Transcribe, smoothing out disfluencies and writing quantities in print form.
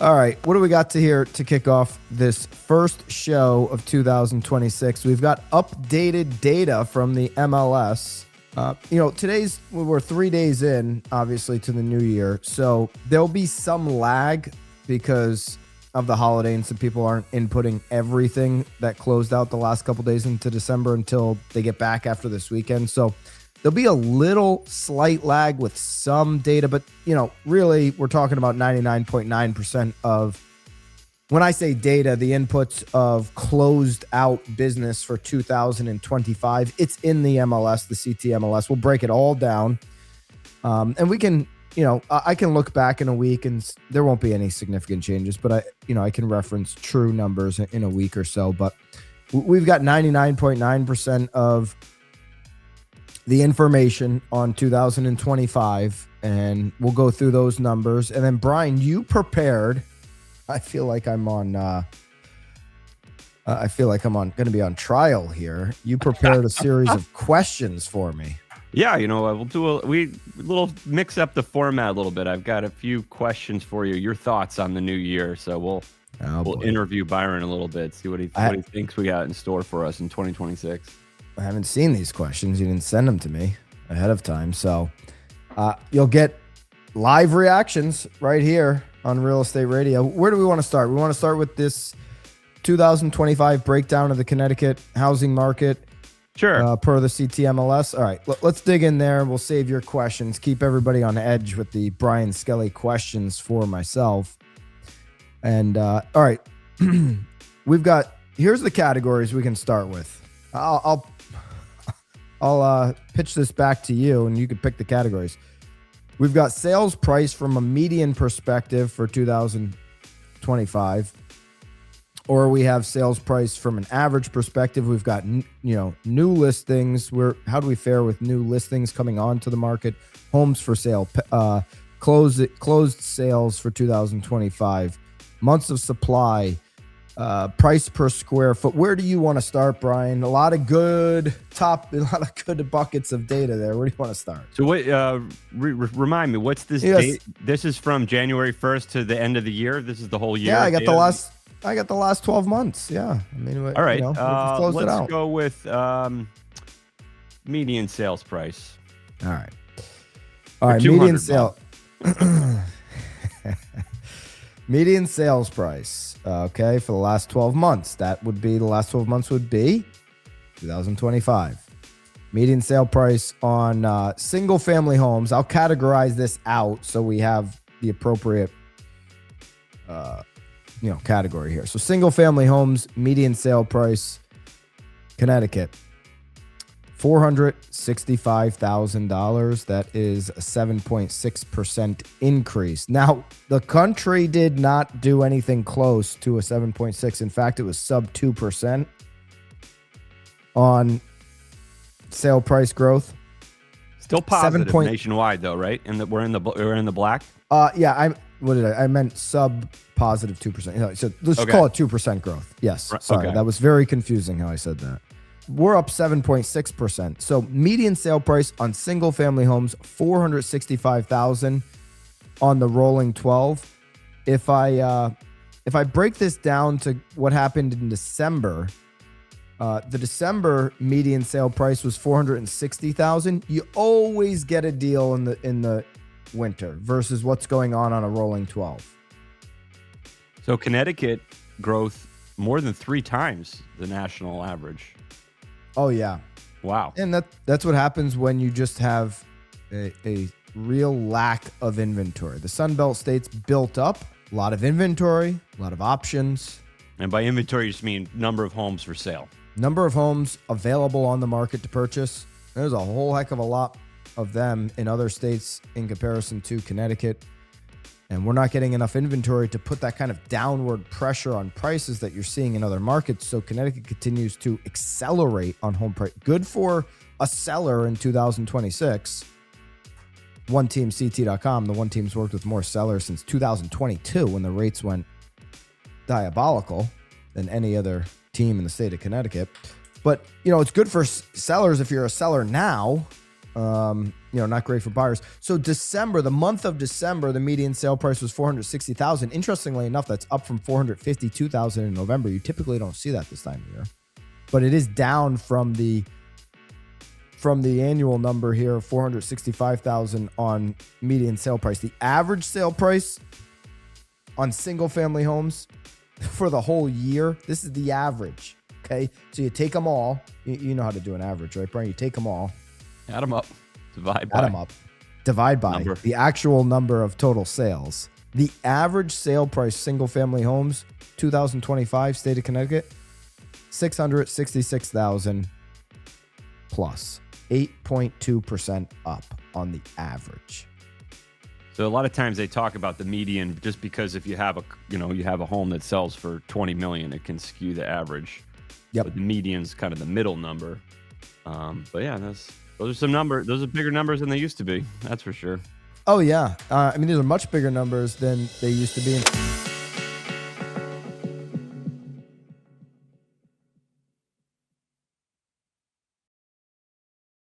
All right, what do we got to here to kick off this first show of 2026? We've got updated data from the MLS. We're 3 days in, obviously, to the new year. So there'll be some lag because of the holiday and some people aren't inputting everything that closed out the last couple days into December until they get back after this weekend. So there'll be a little slight lag with some data, but, really we're talking about 99.9% of, when I say data, the inputs of closed out business for 2025. It's in the MLS, the CT MLS. We'll break it all down. And we can, I can look back in a week and there won't be any significant changes, but I can reference true numbers in a week or so. But we've got 99.9% of the information on 2025, and we'll go through those numbers. And then, Brian, you prepared. I feel like I'm on. Going to be on trial here. You prepared a series of questions for me. Yeah, we'll do a little mix up the format a little bit. I've got a few questions for you. Your thoughts on the new year. So we'll interview Byron a little bit, see what he thinks we got in store for us in 2026. I haven't seen these questions. You didn't send them to me ahead of time. So you'll get live reactions right here on Real Estate Radio. Where do we want to start? We want to start with this 2025 breakdown of the Connecticut housing market. Sure. Per the CTMLS. All right, let's dig in there. We'll save your questions. Keep everybody on edge with the Brian Skelly questions for myself. And all right, here's the categories we can start with. I'll pitch this back to you, and you can pick the categories. We've got sales price from a median perspective for 2025, or we have sales price from an average perspective. We've got new listings. How do we fare with new listings coming onto the market? Homes for sale, closed sales for 2025, months of supply. Price per square foot. Where do you want to start, Brian? A lot of good buckets of data there. Where do you want to start? So what? Remind me, what's this date? This is from January 1st to the end of the year. This is the whole year. Yeah, I got the last 12 months. Yeah, I mean, all right. Let's go with median sales price. All right. Median sale. Median sales price. Okay, for the last 12 months. The last 12 months would be 2025. Median sale price on single family homes. I'll categorize this out so we have the appropriate category here. So single family homes, median sale price, Connecticut, $465,000. That is a 7.6% increase. Now, the country did not do anything close to a 7.6. In fact, it was sub 2% on sale price growth. Still positive nationwide, though, right? And we're in the black. Yeah. I meant sub positive 2%. So let's call it 2% growth. Yes. Sorry, okay. That was very confusing how I said that. We're up 7.6%. So median sale price on single family homes, $465,000 on the rolling 12. If I break this down to what happened in December, the December median sale price was $460,000. You always get a deal in the winter versus what's going on a rolling 12. So Connecticut growth more than 3 times the national average. Oh, yeah. Wow. And that's what happens when you just have a real lack of inventory. The Sunbelt states built up a lot of inventory, a lot of options. And by inventory, you just mean number of homes for sale. Number of homes available on the market to purchase. There's a whole heck of a lot of them in other states in comparison to Connecticut. And we're not getting enough inventory to put that kind of downward pressure on prices that you're seeing in other markets. So Connecticut continues to accelerate on home price. Good for a seller in 2026. OneTeamCT.com. The One Team's worked with more sellers since 2022 when the rates went diabolical than any other team in the state of Connecticut. But, it's good for sellers if you're a seller now Not great for buyers. So December, the month of December, the median sale price was $460,000. Interestingly enough, that's up from $452,000 in November. You typically don't see that this time of year, but it is down from the annual number here of $465,000 on median sale price. The average sale price on single family homes for the whole year, this is the average. Okay. So you take them all. You know how to do an average, right, Brian? You take them all. Add them up. Divide by number. The actual number of total sales. The average sale price, single family homes, 2025, state of Connecticut, $666,000 plus. 8.2% up on the average. So a lot of times they talk about the median just because if you have a home that sells for 20 million, it can skew the average. Yep. But the median's kind of the middle number. But yeah, those are some numbers. Those are bigger numbers than they used to be. That's for sure. Oh yeah. These are much bigger numbers than they used to be.